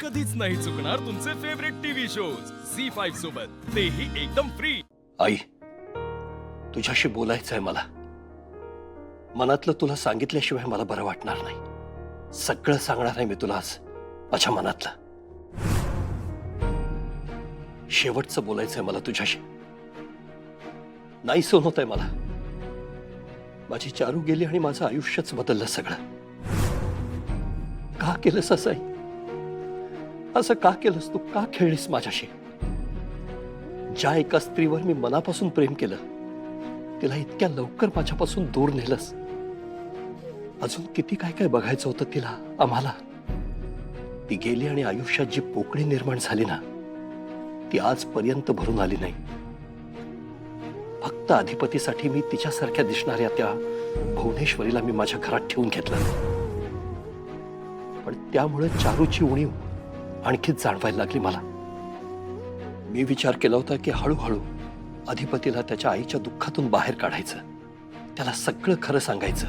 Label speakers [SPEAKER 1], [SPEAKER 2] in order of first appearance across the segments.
[SPEAKER 1] कधीच नाही चुकणार तुमचे फेवरेट टीव्ही शोज झी5 सोबत, तेही एकदम फ्री।
[SPEAKER 2] आई, तुझ्याशी बोलायचंय मला। मनातलं तुला सांगितल्याशिवाय मला बरं वाटणार नाही। सगळं सांगणार आहे मी तुला आज, माझ्या मनातलं। शेवटचं बोलायचंय मला तुझ्याशी। नाही सहन होतंय मला। माझी चारू गेली आणि माझं आयुष्यच बदललं सगळं। का केलंस असं आई? असं का केलंस तू? का खेळलीस माझ्याशी? ज्या एका स्त्रीवर मी मनापासून प्रेम केलं, तिला इतक्या लवकर माझ्यापासून दूर नेलंस। अजून किती काय काय बघायचं होतं तिला, आम्हाला। ती गेली आणि आयुष्यात जी पोकळी निर्माण झाली ना, ती आजपर्यंत भरून आली नाही। फक्त अधिपतीसाठी मी तिच्यासारख्या दिसणाऱ्या त्या भुवनेश्वरीला मी माझ्या घरात ठेवून घेतलं, पण त्यामुळे चारूची उणीव आणखीच जाणवायला लागली मला। मी विचार केला होता की हळूहळू अधिपतीला त्याच्या आईच्या दुःखातून बाहेर काढायचं, त्याला सगळं खरं सांगायचं,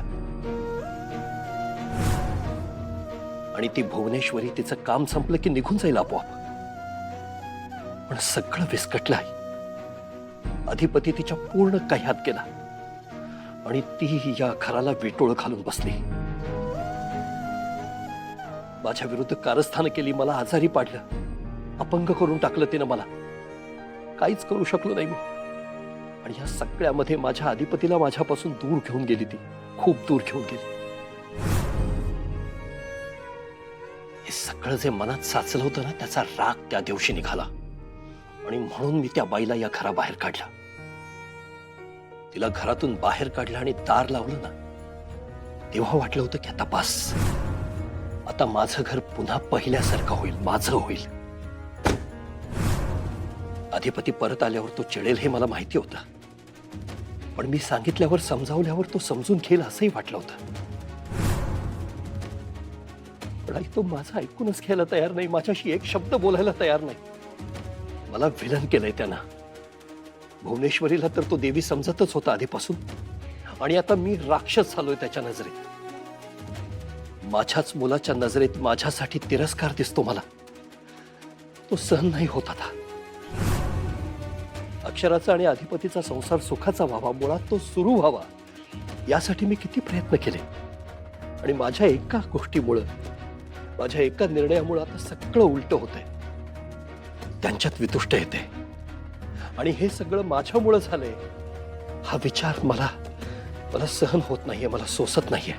[SPEAKER 2] आणि ती भुवनेश्वरी तिचं काम संपलं की निघून जाईल आपोआप। पण सगळं विस्कटलं आहे। अधिपती तिच्या पूर्ण कह्यात गेला आणि ती या घराला विटोळ घालून बसली। माझ्या विरुद्ध कारस्थानं केली, मला आजारी पाडलं, अपंग करून टाकलं तिनं मला। काहीच करू शकलो नाही मी। आणि या सगळ्यामध्ये माझ्या अधिपतीला माझ्यापासून दूर घेऊन गेली, ती खूप दूर घेऊन गेली। हे सगळं जे मनात साचलं होतं ना, त्याचा राग त्या दिवशी निघाला आणि म्हणून मी त्या बाईला या घराबाहेर काढलं। तिला घरातून बाहेर काढलं आणि दार लावलं ना, तेव्हा वाटलं होतं की आता बस, आता माझं घर पुन्हा पहिल्यासारखं होईल, माझं होईल। अधिपती परत आल्यावर तो चिडेल हे मला माहिती होतं, पण मी सांगितल्यावर, समजावल्यावर तो समजून घेईल असंही वाटलं होतं। पण आई, तो माझं ऐकूनच घ्यायला तयार नाही, माझ्याशी एक शब्द बोलायला तयार नाही। मला विलन केलंय त्यानं। भुवनेश्वरीला तर तो देवी समजतच होता आधीपासून, आणि आता मी राक्षस झालोय त्याच्या नजरेत। माझ्याच मुलाच्या नजरेत माझ्यासाठी तिरस्कार दिसतो मला, तो सहन नाही होत आता। अक्षराचा आणि अधिपतीचा संसार सुखाचा व्हावा, मुळात तो सुरू व्हावा, यासाठी मी किती प्रयत्न केले, आणि माझ्या एका गोष्टीमुळे, माझ्या एका निर्णयामुळे आता सगळं उलट होतंय। त्यांच्यात वितुष्ट येते, आणि हे सगळं माझ्यामुळे झालंय हा विचार मला सहन होत नाहीये, मला सोसत नाहीये।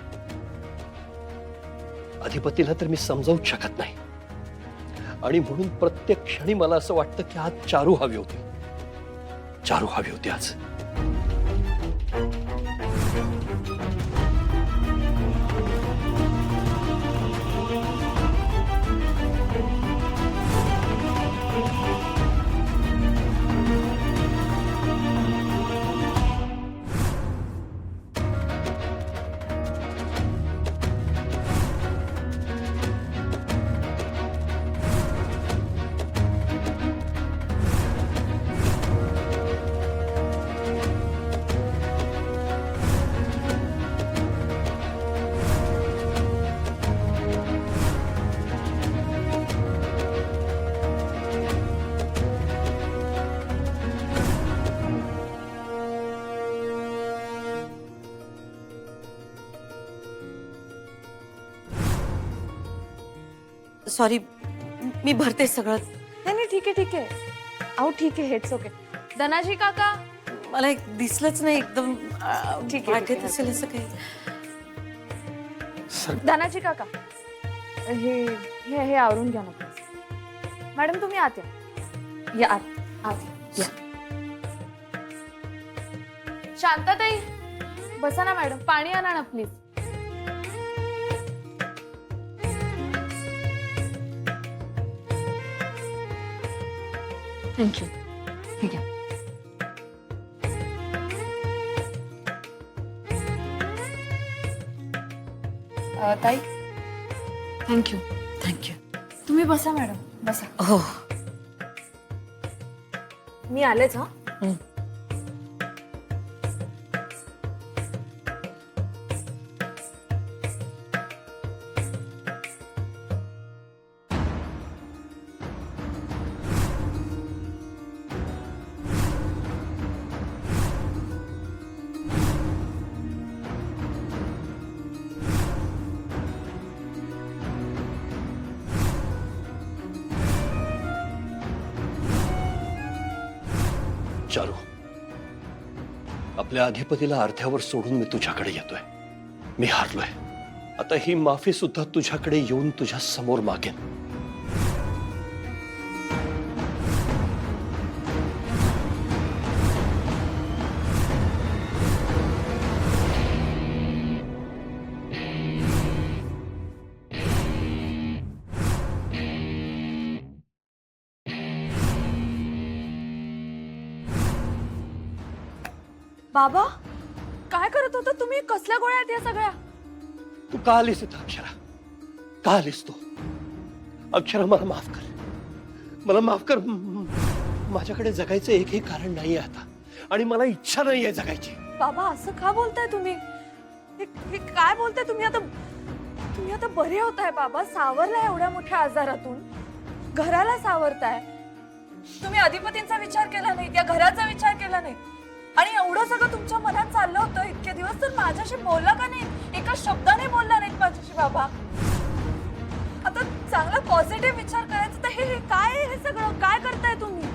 [SPEAKER 2] अधिपतीला तर मी समजावूच शकत नाही, आणि म्हणून प्रत्येक क्षणी मला असं वाटतं की आज चारू हवी होती, चारू हवी होती आज।
[SPEAKER 3] सॉरी, मी भरते सगळं।
[SPEAKER 4] नाही नाही, ठीक आहे ठीक आहे। अहो ठीक आहे, हेच ओके। धनाजी काका,
[SPEAKER 3] मला एक दिसलंच नाही, एकदम
[SPEAKER 4] ठीक आहे,
[SPEAKER 3] वाटत
[SPEAKER 4] ठीक आहे।
[SPEAKER 3] असेल असं काही।
[SPEAKER 4] धनाजी काका, हे हे हे आवरून घ्या ना please। मॅडम तुम्ही आत या, आत आत या। शांताताई, बसा ना मॅडम, पाणी आणा ना प्लीज।
[SPEAKER 3] थँक्यू। ठीक आहे।
[SPEAKER 4] ताई,
[SPEAKER 3] थँक्यू थँक्यू।
[SPEAKER 4] तुम्ही बसा मॅडम, बसा।
[SPEAKER 3] हो।
[SPEAKER 4] मी आलेच हा।
[SPEAKER 2] चारू, आपल्या अधिपतीला अर्ध्यावर सोडून मी तुझ्याकडे येतोय. मी हारलोय. आता ही माफी सुद्धा तुझ्याकडे येऊन तुझ्या समोर मागेन.
[SPEAKER 4] बाबा काय करत होता तुम्ही? कसल्या गोळ्या आहेत या सगळ्या?
[SPEAKER 2] तू का आलीस इथं अक्षरा? का आलीस तू? अक्षरा, मला माफ कर. मला माफ कर. माझ्याकडे जगायचं एकही कारण नाहीये आता, आणि मला इच्छा नाहीये जगायची.
[SPEAKER 4] बाबा असं का बोलताय तुम्ही? हे काय बोलताय तुम्ही? तुम्ही आता बरे होताय बाबा, सावरलाय एवढ्या मोठ्या आजारातून, घराला सावरताय. तुम्ही अधिपतींचा विचार केला नाही, त्या घराचा विचार केला नाही, आणि एवढं सगळं तुमच्या मनात चाललं होतं इतके दिवस, तर माझ्याशी बोलला का नाही? एका शब्दाने बोलला नाही माझ्याशी बाबा. आता चांगला पॉझिटिव्ह विचार करायचा, तर हे काय आहे? हे सगळं काय करताय तुम्ही?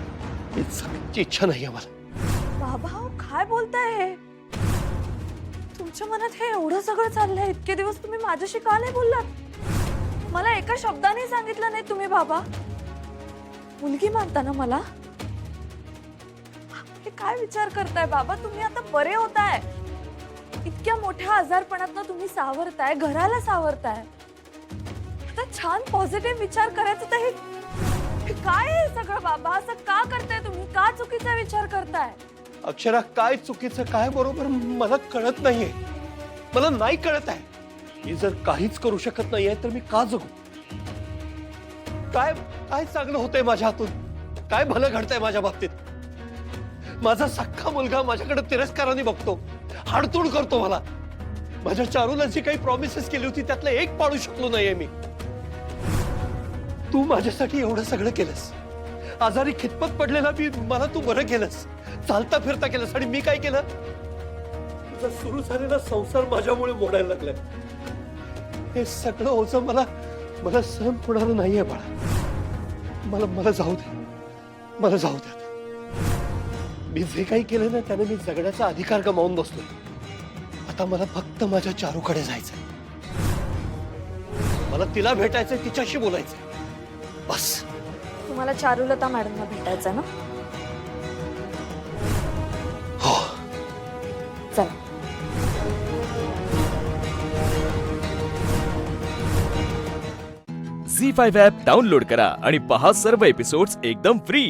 [SPEAKER 2] हे जगायची इच्छा नाहीये मला.
[SPEAKER 4] बाबा हो, काय बोलताय हे? तुमच्या मनात हे एवढं सगळं चाललंय, इतके दिवस तुम्ही माझ्याशी का नाही बोललात? मला एका शब्दाने सांगितलं नाही तुम्ही बाबा. मुलगी मानता ना मला? हे काय विचार करताय बाबा? तुम्ही आता बरे होताय, इतक्या मोठ्या आजारपणातनं तुम्ही सावरताय, घराला सावरताय. आता छान पॉझिटिव्ह विचार करायचं, तर हे काय आहे सगळं बाबा? असं का करताय तुम्ही? का चुकीचा विचार करताय?
[SPEAKER 2] अक्षरा, काय चुकीचं काय बरोबर मला कळत नाहीये. मला नाही कळत आहे. मी जर काहीच करू शकत नाहीये तर मी का जगू? काय काय चांगलं होतंय माझ्या हातून? काय भलं घडतंय माझ्या बाबतीत? माझा सख्खा मुलगा माझ्याकडे तिरस्काराने बघतो, हाडतूड करतो मला. माझ्या चारूला जी काही प्रॉमिसेस केली होती त्यातलं एक पाळू शकलो नाहीये मी. तू माझ्यासाठी एवढं सगळं केलंस. आजारी खितपत पडलेला मला तू बरं केलंस, चालता फिरता केलंस, आणि मी काय केलं? तुझा सुरू झालेला संसार माझ्यामुळे मोडायला लागलाय. हे सगळं ओझं मला सहन होणार नाहीये बाळा. मला जाऊ दे. मला जाऊ दे. मी जे काही केलं ना त्याने मी जगण्याचा अधिकार गमावून बसलोय. आता मला फक्त माझ्या चारूकडे जायचंय. मला तिला भेटायचंय, तिच्याशी बोलायचंय, बस.
[SPEAKER 4] तुम्हाला चारुलता मॅडमला भेटायचं ना?
[SPEAKER 2] हो.
[SPEAKER 4] चला.
[SPEAKER 1] झी5 ॲप डाउनलोड करा आणि पहा सर्व एपिसोड्स एकदम फ्री.